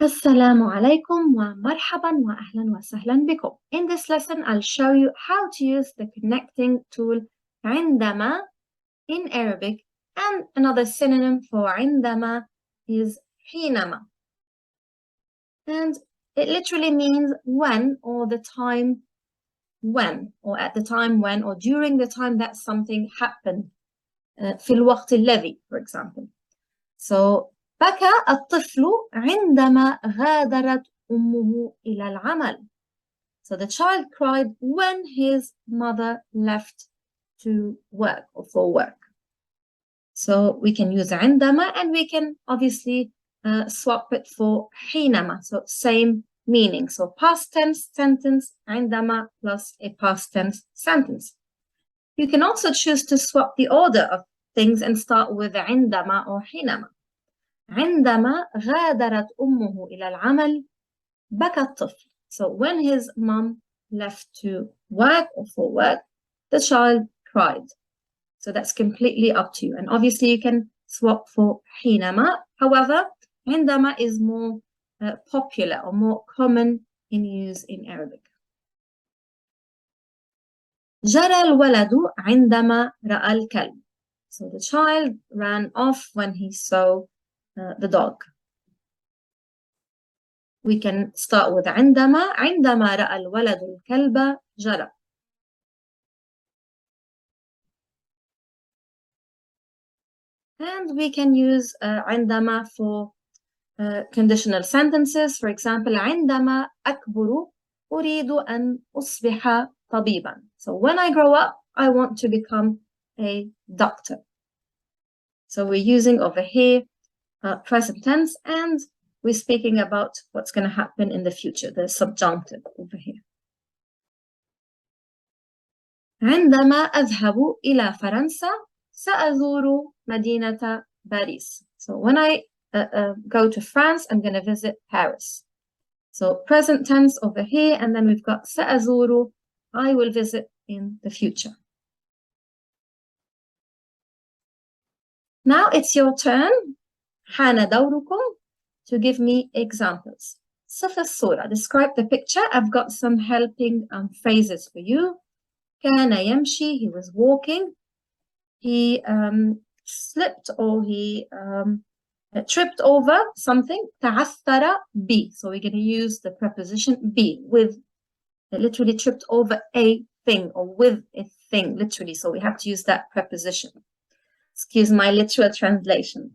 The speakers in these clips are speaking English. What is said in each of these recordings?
السلام عليكم ومرحبا وأهلا وسهلا بكم. In this lesson, I'll show you how to use the connecting tool عندما in Arabic, and another synonym for عندما is حينما. And it literally means when, or the time when, or at the time when, or during the time that something happened. في الوقت الذي, for example. So بكى الطفل عندما غادرت أمه إلى العمل. So the child cried when his mother left to work or for work. So we can use عندما, and we can obviously swap it for حينما. So same meaning. So past tense sentence عندما plus a past tense sentence. You can also choose to swap the order of things and start with عندما or حينما. عندما غادرت أمه إلى العمل بكى الطفل. So when his mom left to work or for work, the child cried. So that's completely up to you. And obviously you can swap for حينما. However, عندما is more popular or more common in use in Arabic. جرى الولد عندما رأى الكلب. So the child ran off when he saw the dog. We can start with عندما رأى الولد الكلب جرى. And we can use عندما for conditional sentences. For example, عندما أكبر أريد أن أصبح طبيبا. So when I grow up, I want to become a doctor. So we're using over here present tense, and we're speaking about what's going to happen in the future, the subjunctive over here. عندما أذهب إلى فرنسا سأزور مدينة باريس. So when I go to France, I'm going to visit Paris. So present tense over here, and then we've got سأزور, I will visit in the future. Now it's your turn. حان دوركم to give me examples. صف الصورة. Describe the picture. I've got some helping phrases for you. كان يمشي, he was walking. He slipped, or he tripped over something. تعثر ب. So we're going to use the preposition be, with literally tripped over a thing, or with a thing, literally. So we have to use that preposition. Excuse my literal translation.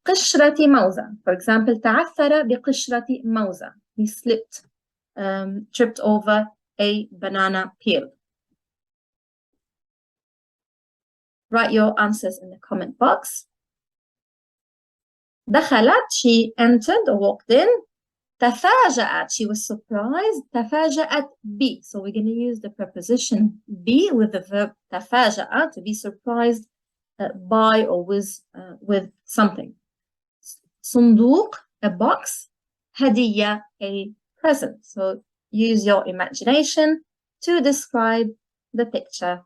قشرة موزة. For example, تعثر بقشرة موزة. He slipped, tripped over a banana peel. Write your answers in the comment box. دخلت, she entered or walked in. تفاجأت, she was surprised. تفاجأت ب. So we're going to use the preposition be with the verb تفاجأ, to be surprised by or with something. صندوق, a box. هدية, a present. So use your imagination to describe the picture.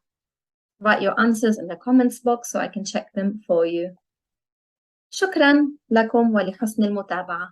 Write your answers in the comments box so I can check them for you. شكرا لكم ولحسن المتابعة.